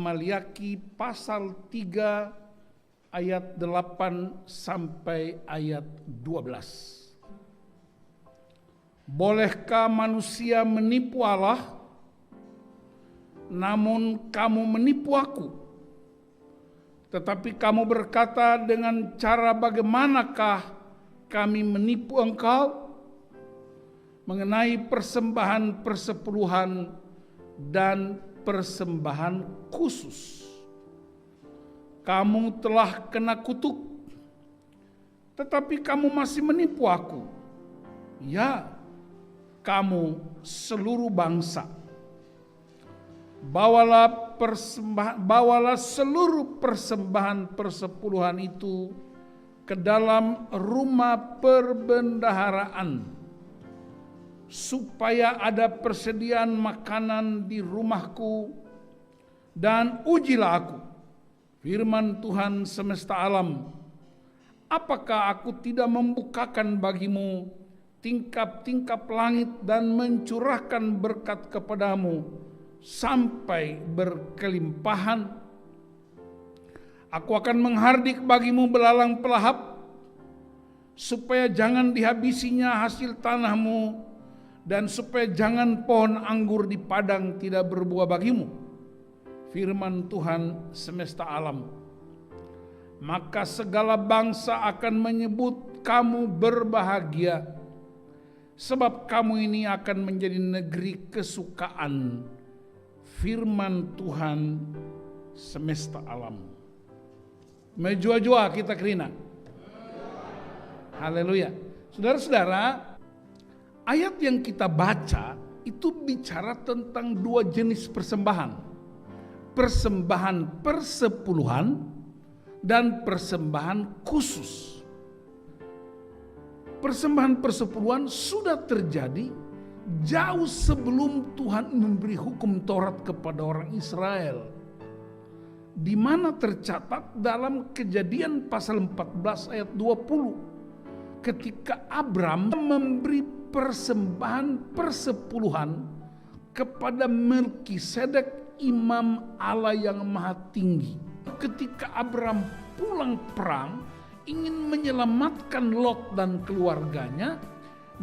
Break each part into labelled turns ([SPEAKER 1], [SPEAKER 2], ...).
[SPEAKER 1] Maliaki pasal 3 ayat 8 sampai ayat 12. Bolehkah manusia menipu Allah? Namun kamu menipu aku. Tetapi kamu berkata, dengan cara bagaimanakah kami menipu engkau? Mengenai persembahan persepuluhan dan persembahan khusus. Kamu telah kena kutuk, tetapi kamu masih menipu aku. Ya, kamu seluruh bangsa. Bawalah seluruh persembahan persepuluhan itu ke dalam rumah perbendaharaan, supaya ada persediaan makanan di rumahku, dan ujilah aku, firman Tuhan semesta alam, apakah aku tidak membukakan bagimu tingkap-tingkap langit dan mencurahkan berkat kepadamu sampai berkelimpahan? Aku akan menghardik bagimu belalang pelahap, supaya jangan dihabisinya hasil tanahmu, dan supaya jangan pohon anggur di padang tidak berbuah bagimu, firman Tuhan semesta alam. Maka segala bangsa akan menyebut kamu berbahagia, sebab kamu ini akan menjadi negeri kesukaan, firman Tuhan semesta alam. Mejua-jua kita kerina. Haleluya. Saudara-saudara, ayat yang kita baca itu bicara tentang dua jenis persembahan. Persembahan persepuluhan dan persembahan khusus. Persembahan persepuluhan sudah terjadi jauh sebelum Tuhan memberi hukum Taurat kepada orang Israel, di mana tercatat dalam Kejadian pasal 14 ayat 20, ketika Abram memberi persembahan persepuluhan kepada Melkisedek, imam Allah yang maha tinggi. Ketika Abram pulang perang, ingin menyelamatkan Lot dan keluarganya,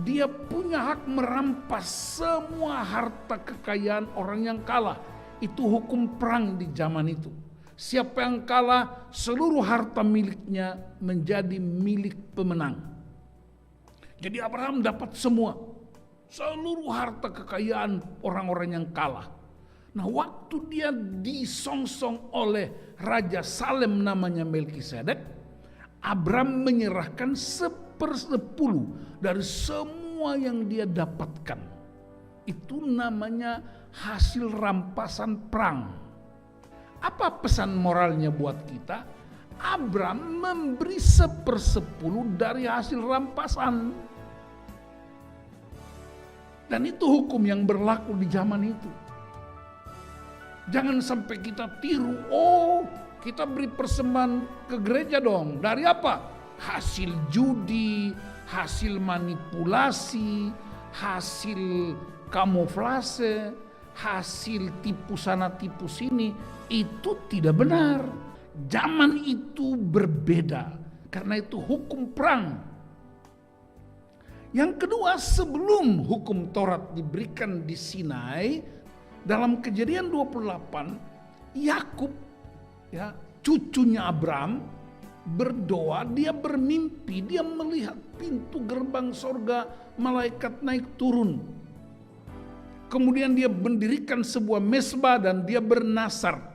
[SPEAKER 1] dia punya hak merampas semua harta kekayaan orang yang kalah. Itu hukum perang di zaman itu. Siapa yang kalah, seluruh harta miliknya menjadi milik pemenang. Jadi Abraham dapat semua, seluruh harta kekayaan orang-orang yang kalah. Nah, waktu dia disongsong oleh Raja Salem namanya Melkisedek, Abraham menyerahkan 1/10 dari semua yang dia dapatkan. Itu namanya hasil rampasan perang. Apa pesan moralnya buat kita? Abraham memberi 1/10 dari hasil rampasan. Dan itu hukum yang berlaku di zaman itu. Jangan sampai kita tiru, kita beri persembahan ke gereja dong. Dari apa? Hasil judi, hasil manipulasi, hasil kamuflase, hasil tipu sana tipu sini. Itu tidak benar. Zaman itu berbeda, karena itu hukum perang. Yang kedua, sebelum hukum Taurat diberikan di Sinai, dalam Kejadian 28, Yakub, cucunya Abraham, berdoa, dia bermimpi, dia melihat pintu gerbang sorga, malaikat naik turun. Kemudian dia mendirikan sebuah mezbah dan dia bernasar.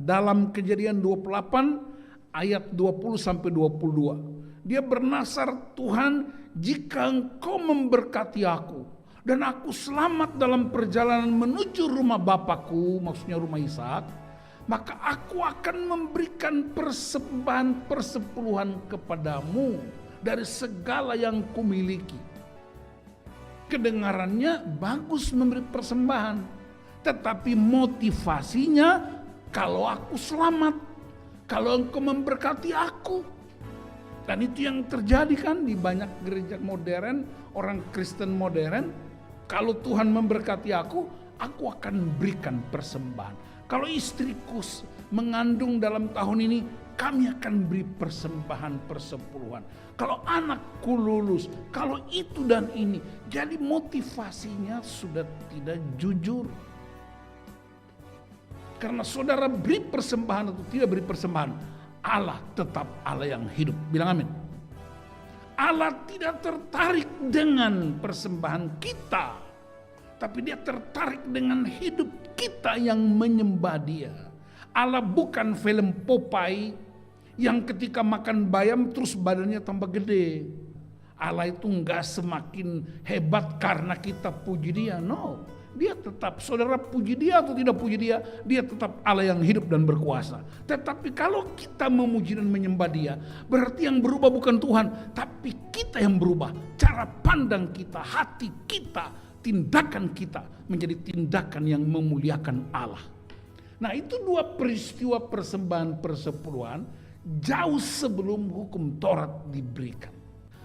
[SPEAKER 1] Dalam Kejadian 28 ayat 20 sampai 22. Dia bernasar, Tuhan, jika engkau memberkati aku dan aku selamat dalam perjalanan menuju rumah Bapakku, maksudnya rumah Ishak, maka aku akan memberikan persembahan persepuluhan kepadamu dari segala yang kumiliki. Kedengarannya bagus memberi persembahan, tetapi motivasinya, kalau aku selamat, kalau engkau memberkati aku. Dan itu yang terjadi kan di banyak gereja modern, orang Kristen modern. Kalau Tuhan memberkati aku akan berikan persembahan. Kalau istriku mengandung dalam tahun ini, kami akan beri persembahan persepuluhan. Kalau anakku lulus, kalau itu dan ini. Jadi motivasinya sudah tidak jujur. Karena saudara beri persembahan atau tidak beri persembahan, Allah tetap Allah yang hidup. Bilang amin. Allah tidak tertarik dengan persembahan kita, tapi dia tertarik dengan hidup kita yang menyembah dia. Allah bukan film Popeye yang ketika makan bayam terus badannya tambah gede. Allah itu enggak semakin hebat karena kita puji dia. No, dia tetap, saudara puji dia atau tidak puji dia, dia tetap Allah yang hidup dan berkuasa. Tetapi kalau kita memuji dan menyembah dia, berarti yang berubah bukan Tuhan, tapi kita yang berubah. Cara pandang kita, hati kita, tindakan kita menjadi tindakan yang memuliakan Allah. Nah, itu dua peristiwa persembahan persepuluhan jauh sebelum hukum Taurat diberikan.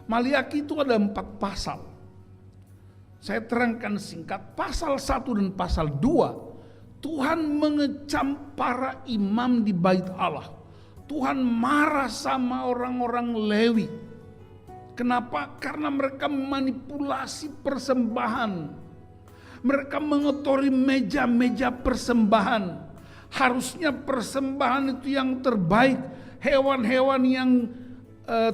[SPEAKER 1] Maliaki itu ada 4 pasal. Saya terangkan singkat, pasal 1 dan pasal 2, Tuhan mengecam para imam di bait Allah. Tuhan marah sama orang-orang Lewi. Kenapa? Karena mereka memanipulasi persembahan. Mereka mengotori meja-meja persembahan. Harusnya persembahan itu yang terbaik, hewan-hewan yang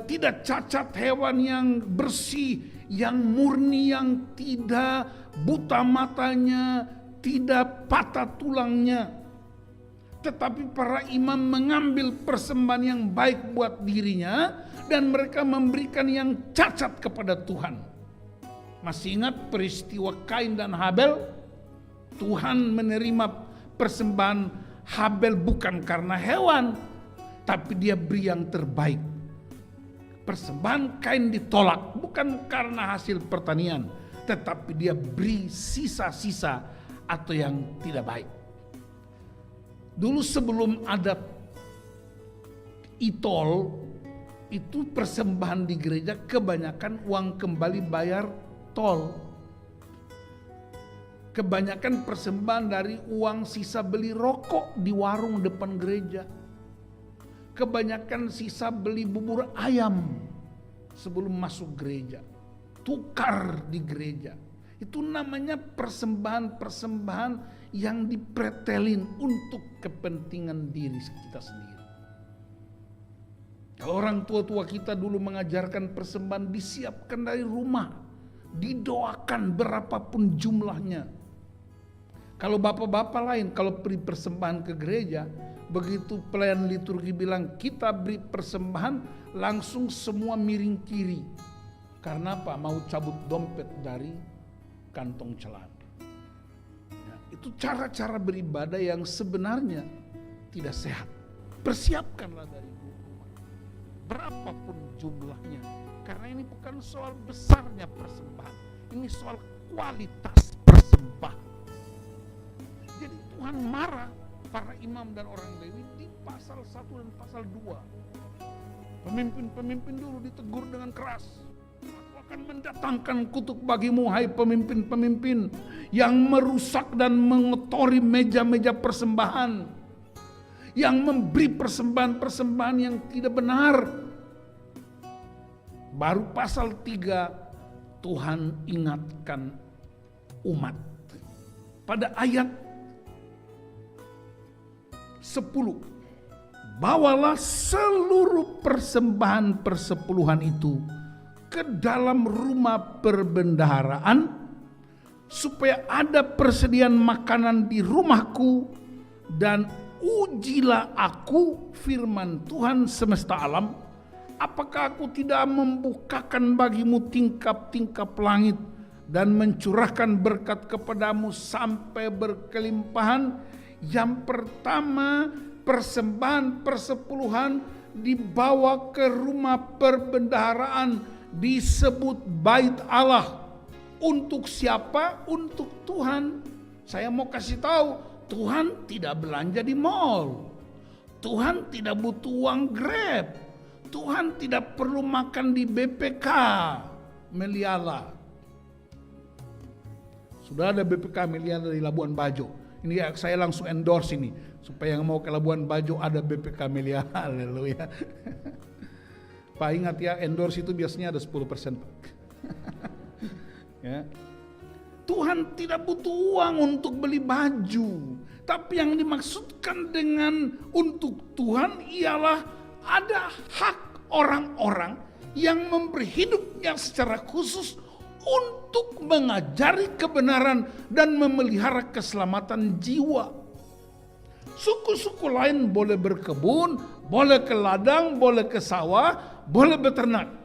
[SPEAKER 1] tidak cacat, hewan yang bersih, yang murni, yang tidak buta matanya, tidak patah tulangnya. Tetapi para imam mengambil persembahan yang baik buat dirinya dan mereka memberikan yang cacat kepada Tuhan. Masih ingat peristiwa Kain dan Habel? Tuhan menerima persembahan Habel bukan karena hewan, tapi dia beri yang terbaik. Persembahan Kain ditolak bukan karena hasil pertanian, tetapi dia beri sisa-sisa atau yang tidak baik. Dulu sebelum ada e-tol, itu persembahan di gereja kebanyakan uang kembali bayar tol. Kebanyakan persembahan dari uang sisa beli rokok di warung depan gereja. Kebanyakan sisa beli bubur ayam sebelum masuk gereja. Tukar di gereja. Itu namanya persembahan-persembahan yang dipretelin untuk kepentingan diri kita sendiri. Kalau orang tua-tua kita dulu mengajarkan persembahan disiapkan dari rumah. Didoakan berapapun jumlahnya. Kalau bapak-bapak lain, kalau beri persembahan ke gereja, begitu pelayan liturgi bilang kita beri persembahan, langsung semua miring kiri. Karena apa? Mau cabut dompet dari kantong celana. Ya, itu cara-cara beribadah yang sebenarnya tidak sehat. Persiapkanlah dari rumah, berapapun jumlahnya. Karena ini bukan soal besarnya persembahan, ini soal kualitas persembahan. Jadi Tuhan marah para imam dan orang Lewi di pasal 1 dan pasal 2. Pemimpin-pemimpin dulu ditegur dengan keras. Aku akan mendatangkan kutuk bagimu, hai pemimpin-pemimpin yang merusak dan mengotori meja-meja persembahan, yang memberi persembahan-persembahan yang tidak benar. Baru pasal 3 Tuhan ingatkan umat. Pada ayat 10, bawalah seluruh persembahan persepuluhan itu ke dalam rumah perbendaharaan, supaya ada persediaan makanan di rumahku, dan ujilah aku, firman Tuhan semesta alam, apakah aku tidak membukakan bagimu tingkap-tingkap langit dan mencurahkan berkat kepadamu sampai berkelimpahan. Yang pertama, persembahan persepuluhan dibawa ke rumah perbendaharaan, disebut bait Allah. Untuk siapa? Untuk Tuhan. Saya mau kasih tahu, Tuhan tidak belanja di mall. Tuhan tidak butuh uang Grab. Tuhan tidak perlu makan di BPK Meliala. Sudah ada BPK Meliala di Labuan Bajo. Ini ya, saya langsung endorse ini supaya yang mau ke Labuan Bajo ada BP Camellia. Haleluya. Pak ingat ya, endorse itu biasanya ada 10%, Pak. Ya. Tuhan tidak butuh uang untuk beli baju, tapi yang dimaksudkan dengan untuk Tuhan ialah ada hak orang-orang yang memberi hidupnya secara khusus untuk mengajari kebenaran dan memelihara keselamatan jiwa. Suku-suku lain boleh berkebun, boleh ke ladang, boleh ke sawah, boleh beternak.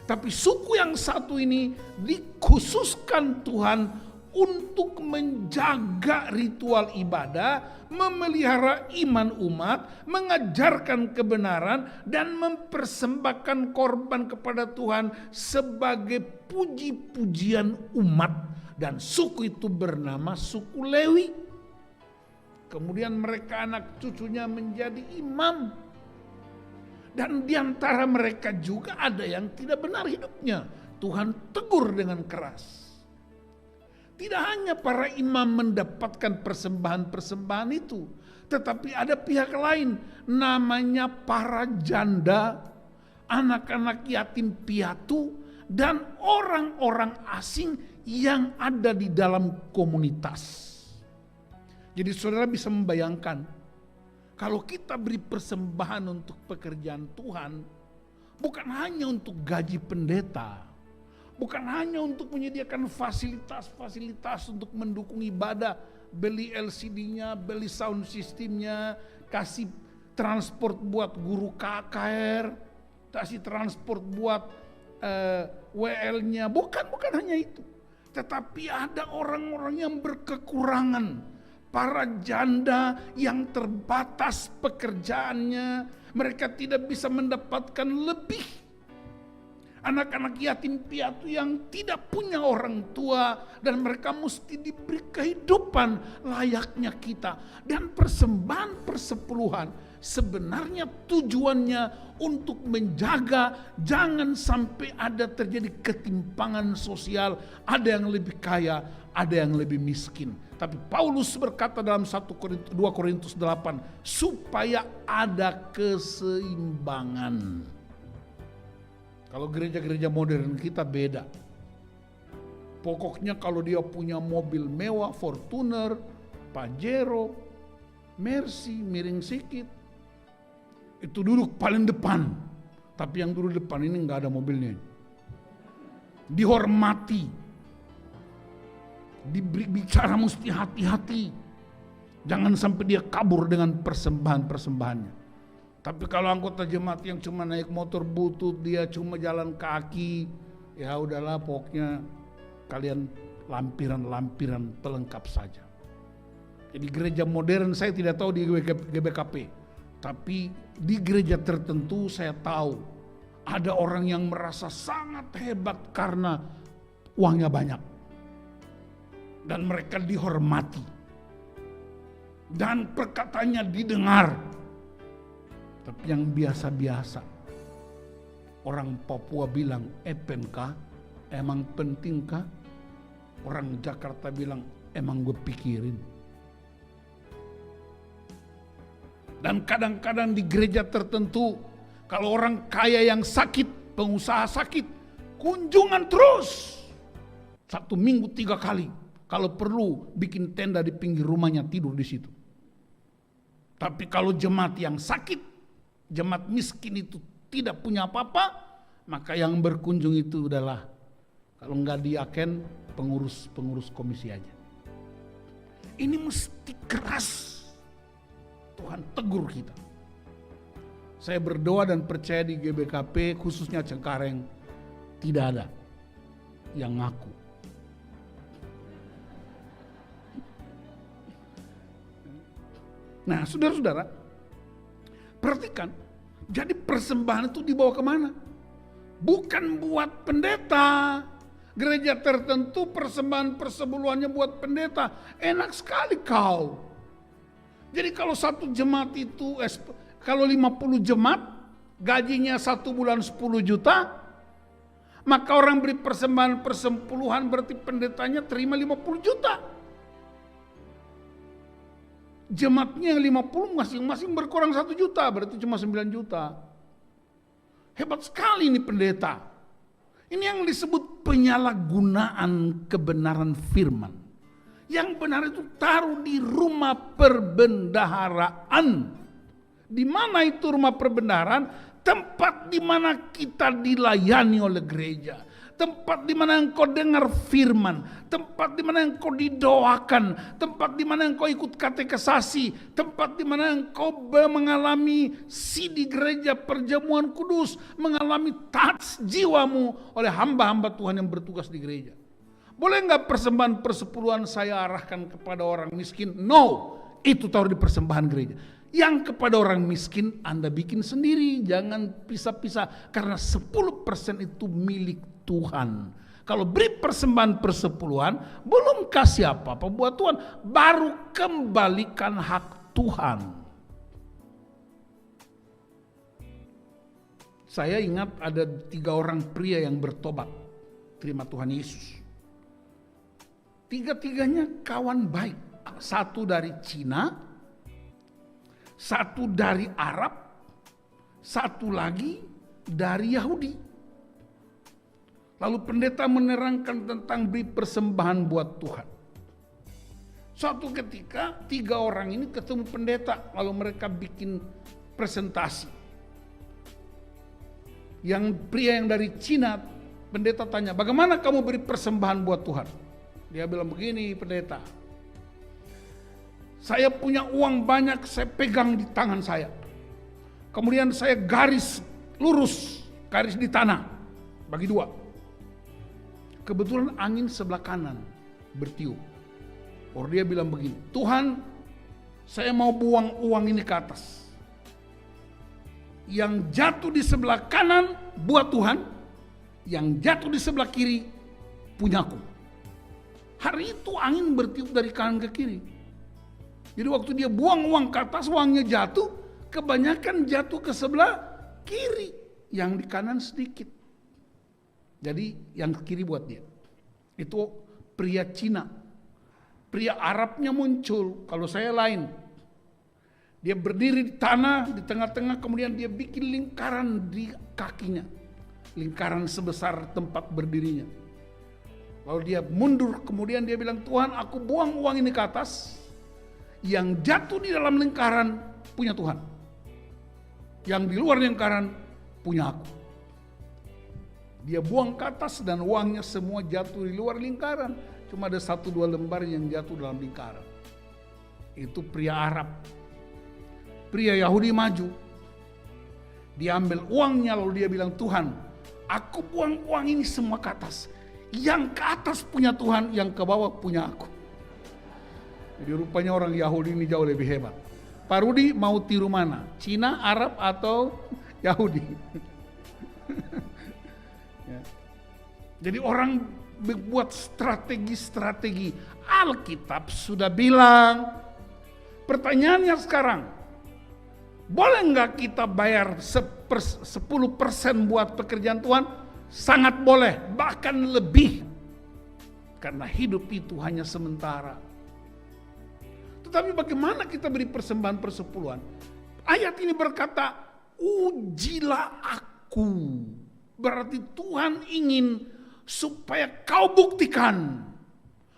[SPEAKER 1] Tapi suku yang satu ini dikhususkan Tuhan untuk menjaga ritual ibadah, memelihara iman umat, mengajarkan kebenaran, dan mempersembahkan korban kepada Tuhan sebagai puji-pujian umat. Dan suku itu bernama suku Lewi. Kemudian mereka anak cucunya menjadi imam. Dan di antara mereka juga ada yang tidak benar hidupnya. Tuhan tegur dengan keras. Tidak hanya para imam mendapatkan persembahan-persembahan itu, tetapi ada pihak lain namanya para janda, anak-anak yatim piatu, dan orang-orang asing yang ada di dalam komunitas. Jadi saudara bisa membayangkan, kalau kita beri persembahan untuk pekerjaan Tuhan, bukan hanya untuk gaji pendeta, bukan hanya untuk menyediakan fasilitas-fasilitas untuk mendukung ibadah, beli LCD-nya, beli sound system-nya, kasih transport buat guru KKR, kasih transport buat WL-nya, bukan hanya itu. Tetapi ada orang-orang yang berkekurangan, para janda yang terbatas pekerjaannya, mereka tidak bisa mendapatkan lebih. Anak-anak yatim piatu yang tidak punya orang tua dan mereka mesti diberi kehidupan layaknya kita. Dan persembahan persepuluhan sebenarnya tujuannya untuk menjaga jangan sampai ada terjadi ketimpangan sosial, ada yang lebih kaya, ada yang lebih miskin. Tapi Paulus berkata dalam 2 Korintus 8 supaya ada keseimbangan. Kalau gereja-gereja modern kita beda. Pokoknya kalau dia punya mobil mewah, Fortuner, Pajero, Mercy, miring sikit, itu duduk paling depan. Tapi yang duduk depan ini nggak ada mobilnya. Dihormati. Bicara mesti hati-hati. Jangan sampai dia kabur dengan persembahan-persembahannya. Tapi kalau anggota jemaat yang cuma naik motor butut, dia cuma jalan kaki, ya udahlah pokoknya kalian lampiran-lampiran pelengkap saja. Jadi gereja modern saya tidak tahu di GBKP, tapi di gereja tertentu saya tahu ada orang yang merasa sangat hebat karena uangnya banyak. Dan mereka dihormati. Dan perkataannya didengar. Tapi yang biasa-biasa, orang Papua bilang, epenkah? Emang pentingkah? Orang Jakarta bilang, emang gue pikirin. Dan kadang-kadang di gereja tertentu, kalau orang kaya yang sakit, pengusaha sakit, kunjungan terus. 1 minggu 3 kali. Kalau perlu bikin tenda di pinggir rumahnya, tidur di situ. Tapi kalau jemaat yang sakit, jemaat miskin itu tidak punya apa-apa, maka yang berkunjung itu adalah kalau nggak diaken pengurus komisi aja. Ini mesti keras. Tuhan tegur kita. Saya berdoa dan percaya di GBKP khususnya Cengkareng tidak ada yang ngaku. Nah, saudara-saudara, perhatikan, jadi persembahan itu dibawa kemana? Bukan buat pendeta. Gereja tertentu persembahan persepuluhannya buat pendeta. Enak sekali kau. Jadi kalau satu jemaat itu, kalau 50 jemaat, gajinya 1 bulan 10 juta, maka orang beri persembahan persepuluhan berarti pendetanya terima 50 juta. Jemaatnya yang 50 masing-masing berkurang 1 juta, berarti cuma 9 juta. Hebat sekali ini pendeta. Ini yang disebut penyalahgunaan kebenaran firman. Yang benar itu taruh di rumah perbendaharaan. Di mana itu rumah perbendaharaan? Tempat di mana kita dilayani oleh gereja. Tempat di mana engkau dengar firman, tempat di mana engkau didoakan, tempat di mana engkau ikut katekesasi, tempat di mana engkau mengalami di gereja perjamuan kudus, mengalami touch jiwamu oleh hamba-hamba Tuhan yang bertugas di gereja. Boleh nggak persembahan persepuluhan saya arahkan kepada orang miskin? No, itu taruh di persembahan gereja. Yang kepada orang miskin Anda bikin sendiri, jangan pisah-pisah, karena 10% itu milik Tuhan. Kalau beri persembahan persepuluhan, belum kasih apa-apa buat Tuhan, baru kembalikan hak Tuhan. Saya ingat ada 3 orang pria yang bertobat, terima Tuhan Yesus. 3-tiganya kawan baik, 1 dari Cina, 1 dari Arab, 1 lagi dari Yahudi. Lalu pendeta menerangkan tentang beri persembahan buat Tuhan. Suatu ketika 3 orang ini ketemu pendeta, lalu mereka bikin presentasi. Yang pria yang dari Cina, pendeta tanya, bagaimana kamu beri persembahan buat Tuhan? Dia bilang begini, pendeta, saya punya uang banyak, saya pegang di tangan saya. Kemudian saya garis lurus, garis di tanah, bagi 2. Kebetulan angin sebelah kanan bertiup. Lalu dia bilang begini, Tuhan, saya mau buang uang ini ke atas. Yang jatuh di sebelah kanan buat Tuhan, yang jatuh di sebelah kiri punyaku. Hari itu angin bertiup dari kanan ke kiri. Jadi waktu dia buang uang ke atas, uangnya jatuh, kebanyakan jatuh ke sebelah kiri, yang di kanan sedikit. Jadi yang kiri buat dia. Itu pria Cina. Pria Arabnya muncul, kalau saya lain. Dia berdiri di tanah, di tengah-tengah, kemudian dia bikin lingkaran di kakinya. Lingkaran sebesar tempat berdirinya. Lalu dia mundur, kemudian dia bilang, Tuhan, aku buang uang ini ke atas. Yang jatuh di dalam lingkaran punya Tuhan. Yang di luar lingkaran punya aku. Dia buang ke atas dan uangnya semua jatuh di luar lingkaran. Cuma ada 1-2 lembar yang jatuh dalam lingkaran. Itu pria Arab. Pria Yahudi maju. Dia ambil uangnya lalu dia bilang, Tuhan, aku buang uang ini semua ke atas. Yang ke atas punya Tuhan, yang ke bawah punya aku. Jadi rupanya orang Yahudi ini jauh lebih hebat. Pak Rudi mau tiru mana? Cina, Arab, atau Yahudi? Ya. Jadi orang membuat strategi-strategi. Alkitab sudah bilang. Pertanyaannya sekarang, boleh nggak kita bayar 10% buat pekerjaan Tuhan? Sangat boleh, bahkan lebih. Karena hidup itu hanya sementara. Tetapi bagaimana kita beri persembahan persepuluhan? Ayat ini berkata, ujilah aku. Berarti Tuhan ingin supaya kau buktikan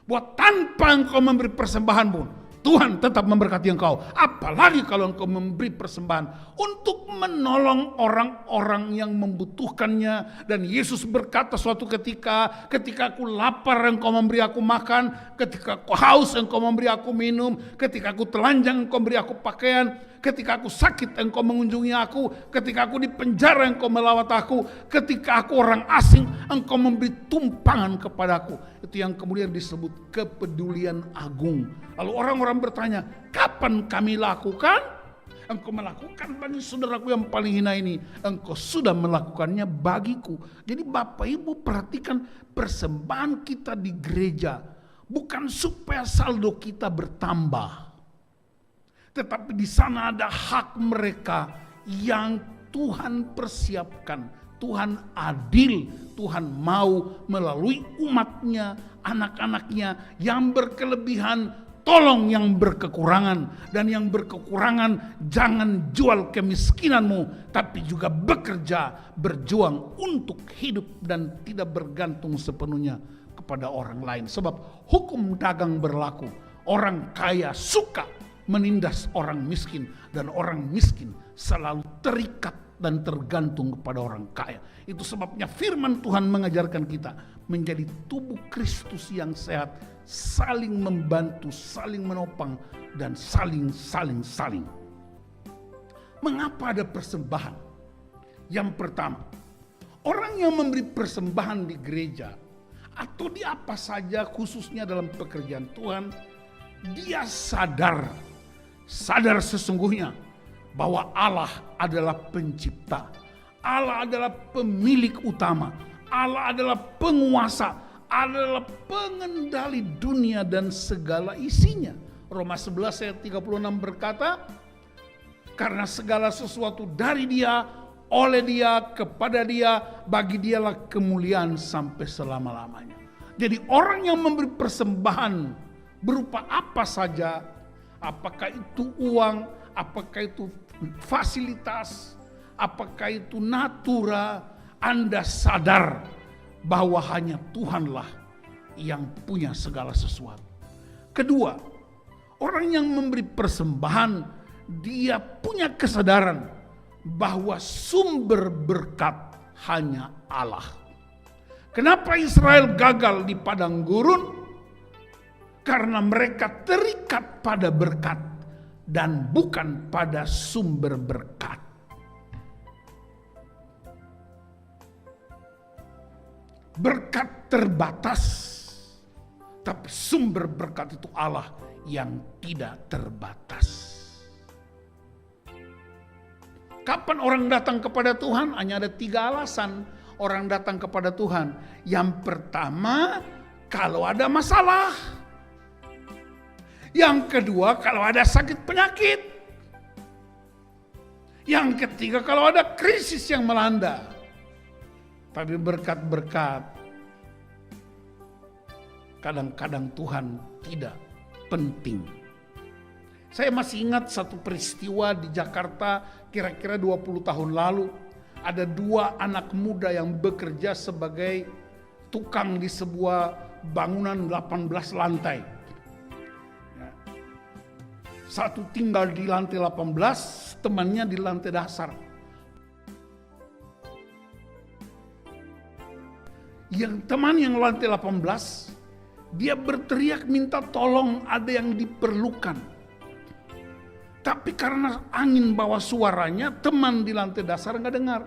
[SPEAKER 1] bahwa tanpa engkau memberi persembahan pun Tuhan tetap memberkati engkau. Apalagi kalau engkau memberi persembahan untuk menolong orang-orang yang membutuhkannya. Dan Yesus berkata suatu ketika aku lapar engkau memberi aku makan, ketika aku haus engkau memberi aku minum, ketika aku telanjang engkau memberi aku pakaian, ketika aku sakit engkau mengunjungi aku, ketika aku di penjara engkau melawat aku, ketika aku orang asing engkau memberi tumpangan kepadaku. Itu yang kemudian disebut kepedulian agung. Lalu orang-orang bertanya, kapan kami lakukan? Engkau melakukan bagi saudaraku yang paling hina ini, engkau sudah melakukannya bagiku. Jadi Bapak Ibu perhatikan, persembahan kita di gereja bukan supaya saldo kita bertambah, tetapi di sana ada hak mereka yang Tuhan persiapkan. Tuhan adil, Tuhan mau melalui umatnya, anak-anaknya yang berkelebihan, tolong yang berkekurangan, dan yang berkekurangan jangan jual kemiskinanmu, tapi juga bekerja, berjuang untuk hidup dan tidak bergantung sepenuhnya kepada orang lain. Sebab hukum dagang berlaku, orang kaya suka menindas orang miskin, dan orang miskin selalu terikat dan tergantung kepada orang kaya. Itu sebabnya firman Tuhan mengajarkan kita menjadi tubuh Kristus yang sehat, saling membantu, saling menopang, dan saling. Mengapa ada persembahan? Yang pertama, orang yang memberi persembahan di gereja atau di apa saja, khususnya dalam pekerjaan Tuhan, dia sadar sesungguhnya bahwa Allah adalah pencipta, Allah adalah pemilik utama, Allah adalah penguasa, adalah pengendali dunia dan segala isinya. Roma 11 ayat 36 berkata, karena segala sesuatu dari Dia, oleh Dia, kepada Dia, bagi Dialah kemuliaan sampai selama-lamanya. Jadi orang yang memberi persembahan berupa apa saja, apakah itu uang, apakah itu fasilitas, apakah itu natura, Anda sadar bahwa hanya Tuhanlah yang punya segala sesuatu. Kedua, orang yang memberi persembahan, dia punya kesadaran bahwa sumber berkat hanya Allah. Kenapa Israel gagal di padang gurun? Karena mereka terikat pada berkat dan bukan pada sumber berkat. Berkat terbatas, tapi sumber berkat itu Allah yang tidak terbatas. Kapan orang datang kepada Tuhan? Hanya ada 3 alasan orang datang kepada Tuhan. Yang pertama, kalau ada masalah. Yang kedua, kalau ada sakit penyakit. Yang ketiga, kalau ada krisis yang melanda. Tapi berkat-berkat kadang-kadang Tuhan tidak penting. Saya masih ingat satu peristiwa di Jakarta kira-kira 20 tahun lalu. Ada 2 anak muda yang bekerja sebagai tukang di sebuah bangunan 18 lantai. Satu tinggal di lantai 18, temannya di lantai dasar. Yang teman yang lantai 18, dia berteriak minta tolong, ada yang diperlukan. Tapi karena angin bawa suaranya, teman di lantai dasar nggak dengar.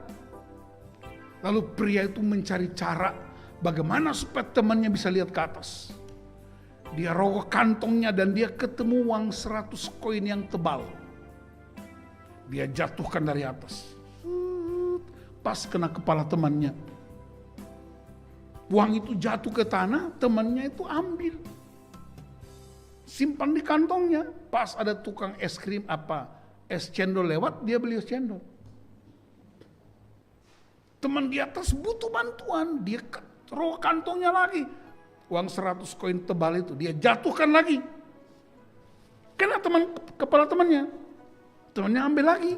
[SPEAKER 1] Lalu pria itu mencari cara bagaimana supaya temannya bisa lihat ke atas. Dia rogoh kantongnya dan dia ketemu uang 100 koin yang tebal. Dia jatuhkan dari atas. Pas kena kepala temannya. Uang itu jatuh ke tanah, temannya itu ambil. Simpan di kantongnya. Pas ada tukang es krim es cendol lewat, dia beli es cendol. Teman di atas butuh bantuan, dia rogoh kantongnya lagi. Uang 100 koin tebal itu dia jatuhkan lagi. Kena kepala temannya. Temannya ambil lagi.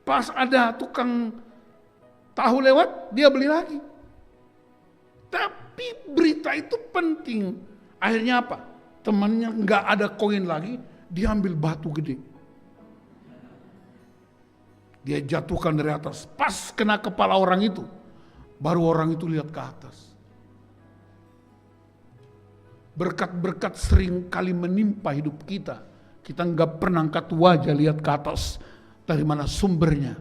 [SPEAKER 1] Pas ada tukang tahu lewat, dia beli lagi. Tapi berita itu penting. Akhirnya apa? Temannya nggak ada koin lagi, dia ambil batu gede. Dia jatuhkan dari atas. Pas kena kepala orang itu, baru orang itu lihat ke atas. Berkat-berkat sering kali menimpa hidup kita. Kita nggak pernah angkat wajah lihat ke atas dari mana sumbernya.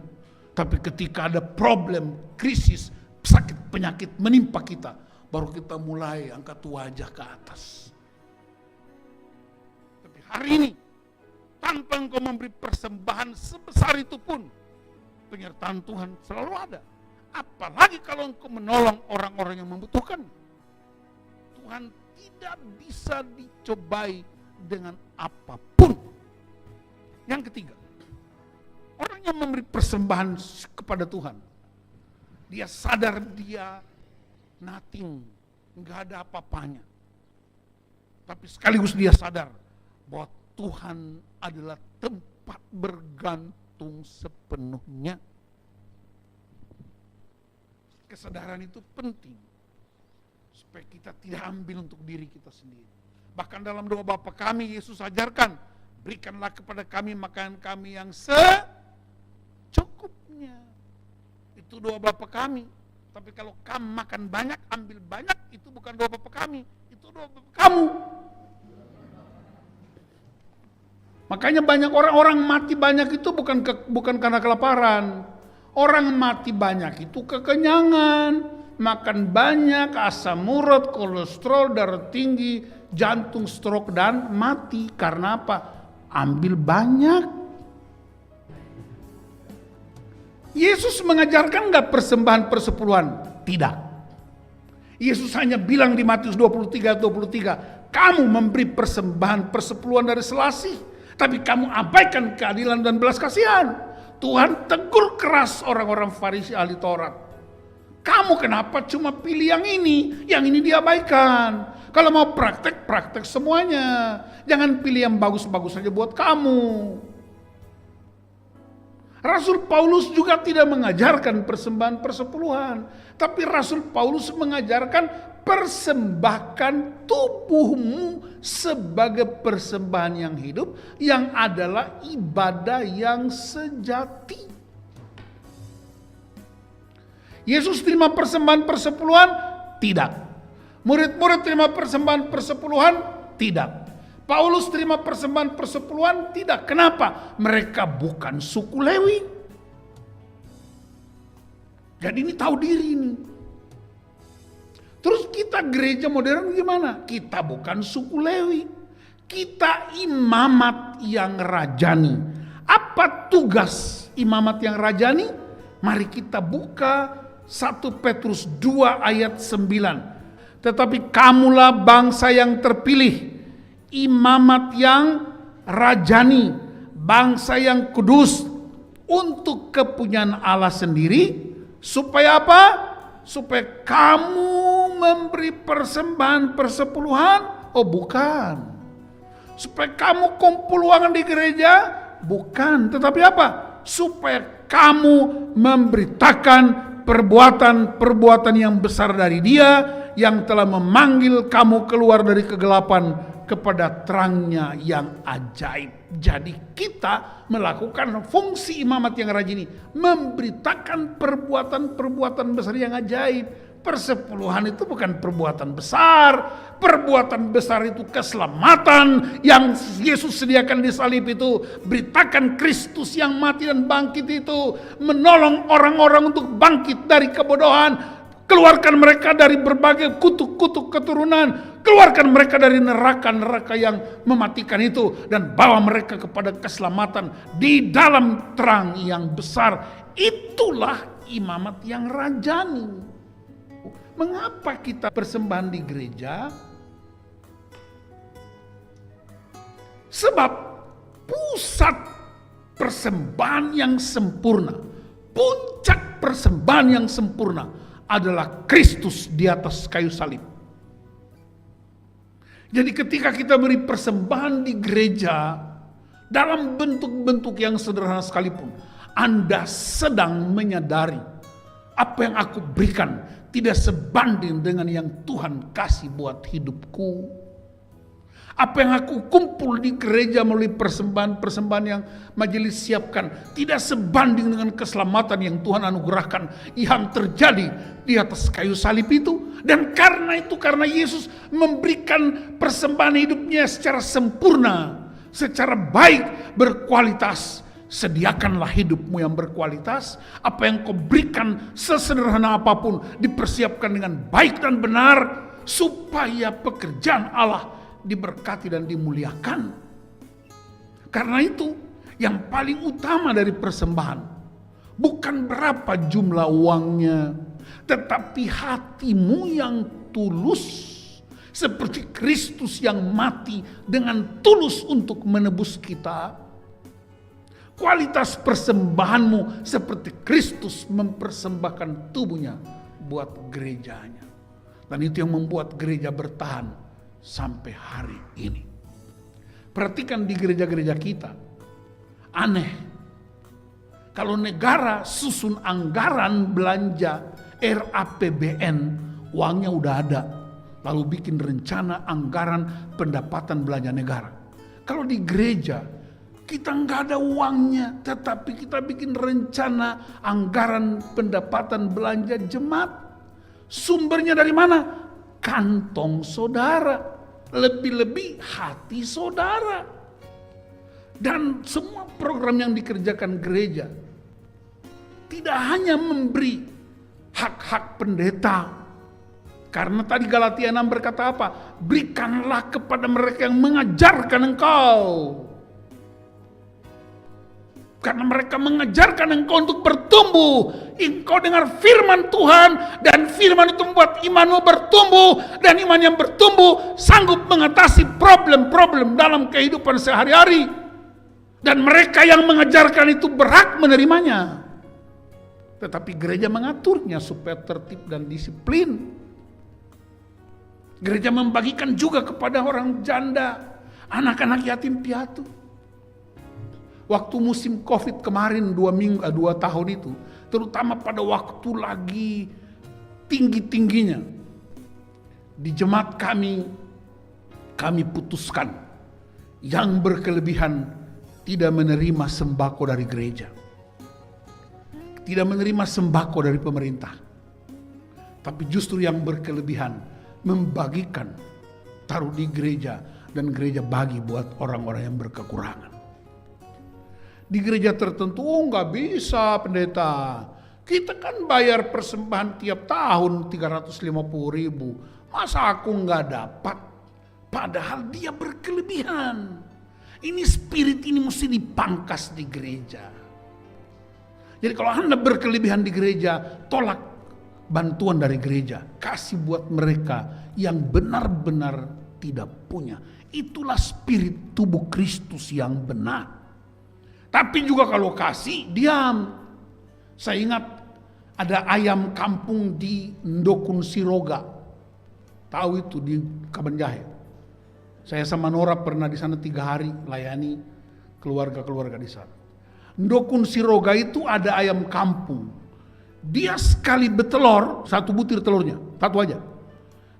[SPEAKER 1] Tapi ketika ada problem, krisis, sakit, penyakit menimpa kita, baru kita mulai angkat wajah ke atas. Tapi hari ini, tanpa engkau memberi persembahan sebesar itu pun, penyertaan Tuhan selalu ada. Apalagi kalau engkau menolong orang-orang yang membutuhkan. Tuhan tidak bisa dicobai dengan apapun. Yang ketiga, orang yang memberi persembahan kepada Tuhan, dia sadar dia nothing, nggak ada apa-apanya. Tapi sekaligus dia sadar bahwa Tuhan adalah tempat bergantung sepenuhnya. Kesadaran itu penting supaya kita tidak ambil untuk diri kita sendiri. Bahkan dalam doa Bapa kami, Yesus ajarkan, berikanlah kepada kami makanan kami yang secukupnya. Itu doa Bapa kami. Tapi kalau kamu makan banyak, ambil banyak, itu bukan doa Bapa kami, itu doa Bapa kamu. Makanya banyak orang mati banyak itu bukan karena kelaparan. Orang mati banyak itu kekenyangan, makan banyak, asam urat, kolesterol, darah tinggi, jantung, stroke, dan mati. Karena apa? Ambil banyak. Yesus mengajarkan nggak persembahan persepuluhan? Tidak. Yesus hanya bilang di Matius 23, kamu memberi persembahan persepuluhan dari selasih, tapi kamu abaikan keadilan dan belas kasihan. Tuhan tegur keras orang-orang Farisi ahli Taurat. Kamu kenapa cuma pilih yang ini diabaikan. Kalau mau praktek semuanya. Jangan pilih yang bagus-bagus saja buat kamu. Rasul Paulus juga tidak mengajarkan persembahan persepuluhan. Tapi Rasul Paulus mengajarkan persembahkan tubuhmu sebagai persembahan yang hidup, yang adalah ibadah yang sejati. Yesus terima persembahan persepuluhan? Tidak. Murid-murid terima persembahan persepuluhan? Tidak. Paulus terima persembahan persepuluhan? Tidak. Kenapa? Mereka bukan suku Lewi. Jadi ini tahu diri ini. Terus kita gereja modern gimana? Kita bukan suku Lewi. Kita imamat yang rajani. Apa tugas imamat yang rajani? Mari kita buka 1 Petrus 2 ayat 9. Tetapi kamulah bangsa yang terpilih, imamat yang rajani, bangsa yang kudus, untuk kepunyaan Allah sendiri, supaya apa? Supaya kamu memberi persembahan persepuluhan? Oh bukan. Supaya kamu kumpul uangan di gereja? Bukan. Tetapi apa? Supaya kamu memberitakan perbuatan-perbuatan yang besar dari Dia yang telah memanggil kamu keluar dari kegelapan kepada terangnya yang ajaib. Jadi kita melakukan fungsi imamat yang rajin ini, memberitakan perbuatan-perbuatan besar yang ajaib. Persepuluhan itu bukan perbuatan besar. Perbuatan besar itu keselamatan yang Yesus sediakan di salib itu. Beritakan Kristus yang mati dan bangkit itu. Menolong orang-orang untuk bangkit dari kebodohan. Keluarkan mereka dari berbagai kutuk-kutuk keturunan. Keluarkan mereka dari neraka-neraka yang mematikan itu. Dan bawa mereka kepada keselamatan di dalam terang yang besar. Itulah imamat yang rajani. Mengapa kita persembahan di gereja? Sebab pusat persembahan yang sempurna, puncak persembahan yang sempurna adalah Kristus di atas kayu salib. Jadi ketika kita beri persembahan di gereja dalam bentuk-bentuk yang sederhana sekalipun, Anda sedang menyadari apa yang aku berikan tidak sebanding dengan yang Tuhan kasih buat hidupku. Apa yang aku kumpul di gereja melalui persembahan-persembahan yang majelis siapkan tidak sebanding dengan keselamatan yang Tuhan anugerahkan yang terjadi di atas kayu salib itu. Dan karena itu, karena Yesus memberikan persembahan hidupnya secara sempurna, secara baik, berkualitas. Sediakanlah hidupmu yang berkualitas. Apa yang kau berikan sesederhana apapun dipersiapkan dengan baik dan benar, supaya pekerjaan Allah diberkati dan dimuliakan. Karena itu yang paling utama dari persembahan bukan berapa jumlah uangnya, tetapi hatimu yang tulus, seperti Kristus yang mati dengan tulus untuk menebus kita. Kualitas persembahanmu seperti Kristus mempersembahkan tubuhnya buat gerejanya. Dan itu yang membuat gereja bertahan sampai hari ini. Perhatikan di gereja-gereja kita. Aneh. Kalau negara susun anggaran belanja RAPBN, uangnya udah ada. Lalu bikin rencana anggaran pendapatan belanja negara. Kalau di gereja, kita nggak ada uangnya, tetapi kita bikin rencana anggaran pendapatan belanja jemaat. Sumbernya dari mana? Kantong saudara. Lebih-lebih hati saudara. Dan semua program yang dikerjakan gereja tidak hanya memberi hak-hak pendeta. Karena tadi Galatia 6 berkata apa? Berikanlah kepada mereka yang mengajarkan engkau. Karena mereka mengajarkan engkau untuk bertumbuh. Engkau dengar firman Tuhan, dan firman itu membuat imanmu bertumbuh, dan iman yang bertumbuh sanggup mengatasi problem-problem dalam kehidupan sehari-hari. Dan mereka yang mengajarkan itu berhak menerimanya. Tetapi gereja mengaturnya supaya tertib dan disiplin. Gereja membagikan juga kepada orang janda, anak-anak yatim piatu. Waktu musim COVID kemarin 2 tahun itu, terutama pada waktu lagi tinggi-tingginya, di jemaat kami putuskan yang berkelebihan tidak menerima sembako dari gereja, tidak menerima sembako dari pemerintah, tapi justru yang berkelebihan membagikan, taruh di gereja, dan gereja bagi buat orang-orang yang berkekurangan. Di gereja tertentu, nggak bisa pendeta. Kita kan bayar persembahan tiap tahun 350.000. Masa aku nggak dapat? Padahal dia berkelebihan. Ini spirit ini mesti dipangkas di gereja. Jadi kalau Anda berkelebihan di gereja, tolak bantuan dari gereja. Kasih buat mereka yang benar-benar tidak punya. Itulah spirit tubuh Kristus yang benar. Tapi juga kalau kasih, diam. Saya ingat ada ayam kampung di Ndokun Siroga. Tahu itu di Kabanjahe. Saya sama Nora pernah di sana 3 hari layani keluarga-keluarga di sana. Ndokun Siroga itu ada ayam kampung. Dia sekali betelor, 1 butir telurnya, 1 aja.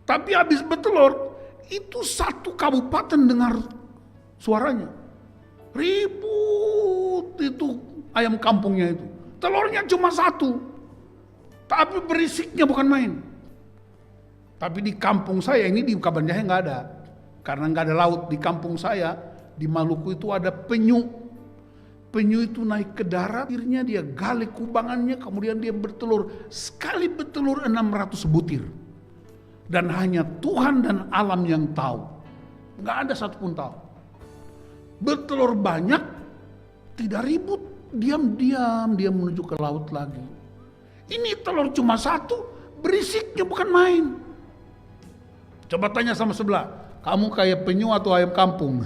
[SPEAKER 1] Tapi habis betelor, itu 1 kabupaten dengar suaranya. Ribut itu ayam kampungnya itu. Telurnya cuma 1. Tapi berisiknya bukan main. Tapi di kampung saya ini di Kabanjahe nggak ada. Karena nggak ada laut. Di kampung saya di Maluku itu ada penyu. Penyu itu naik ke darat, akhirnya dia gali kubangannya, kemudian dia bertelur. Sekali bertelur 600 butir. Dan hanya Tuhan dan alam yang tahu. Nggak ada satupun tahu. Bertelur banyak, tidak ribut, diam-diam dia menuju ke laut lagi. Ini telur cuma 1, berisiknya bukan main. Coba tanya sama sebelah, kamu kayak penyu atau ayam kampung?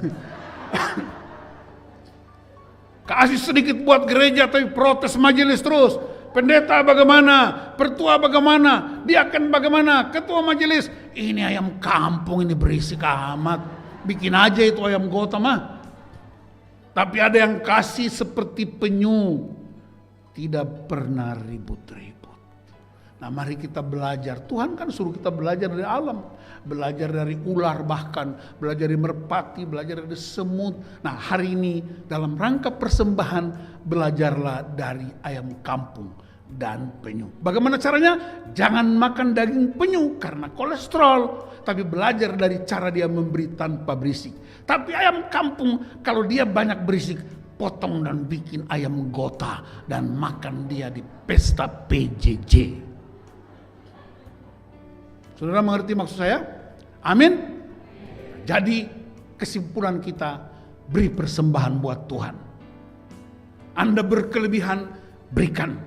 [SPEAKER 1] Kasih sedikit buat gereja tapi protes majelis terus. Pendeta bagaimana? Pertua bagaimana? Diaken bagaimana? Ketua majelis, ini ayam kampung ini berisik amat. Bikin aja itu ayam gota mah. Tapi ada yang kasih seperti penyu, tidak pernah ribut-ribut. Nah mari kita belajar. Tuhan kan suruh kita belajar dari alam. Belajar dari ular bahkan. Belajar dari merpati, belajar dari semut. Nah hari ini dalam rangka persembahan, belajarlah dari ayam kampung dan penyu. Bagaimana caranya? Jangan makan daging penyu karena kolesterol. Tapi belajar dari cara dia memberi tanpa berisik. Tapi ayam kampung kalau dia banyak berisik, potong dan bikin ayam gota dan makan dia di pesta PJJ. Saudara mengerti maksud saya? Amin. Jadi kesimpulan kita, beri persembahan buat Tuhan. Anda berkelebihan, berikan.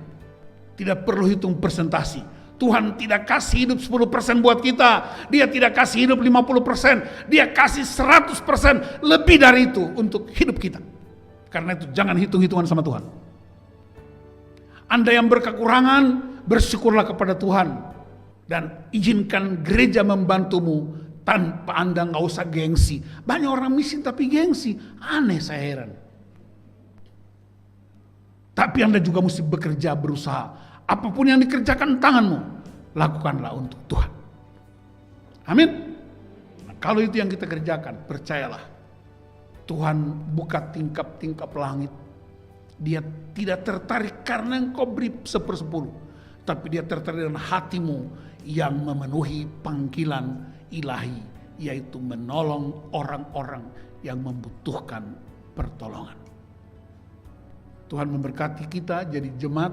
[SPEAKER 1] Tidak perlu hitung persentasi. Tuhan tidak kasih hidup 10% buat kita. Dia tidak kasih hidup 50%. Dia kasih 100% lebih dari itu untuk hidup kita. Karena itu jangan hitung-hitungan sama Tuhan. Anda yang berkekurangan, bersyukurlah kepada Tuhan. Dan izinkan gereja membantumu tanpa Anda nggak usah gengsi. Banyak orang miskin tapi gengsi, aneh, saya heran. Tapi Anda juga mesti bekerja, berusaha. Apapun yang dikerjakan tanganmu, lakukanlah untuk Tuhan. Amin. Nah, kalau itu yang kita kerjakan, percayalah, Tuhan buka tingkap-tingkap langit. Dia tidak tertarik karena engkau beri 1/10, tapi dia tertarik dengan hatimu yang memenuhi panggilan ilahi, yaitu menolong orang-orang yang membutuhkan pertolongan. Tuhan memberkati kita jadi jemaat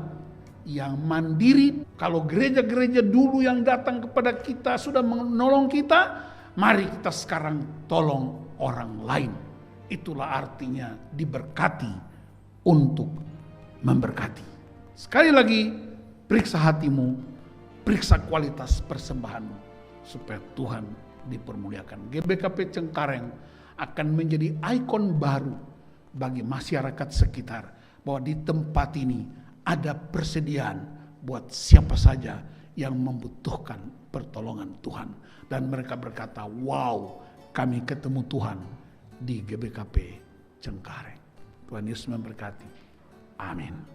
[SPEAKER 1] yang mandiri. Kalau gereja-gereja dulu yang datang kepada kita sudah menolong kita, mari kita sekarang tolong orang lain. Itulah artinya diberkati untuk memberkati. Sekali lagi, periksa hatimu, periksa kualitas persembahanmu, supaya Tuhan dipermuliakan. GBKP Cengkareng akan menjadi ikon baru bagi masyarakat sekitar, bahwa di tempat ini ada persediaan buat siapa saja yang membutuhkan pertolongan Tuhan. Dan mereka berkata, wow, kami ketemu Tuhan di GBKP Cengkareng. Tuhan Yesus memberkati. Amin.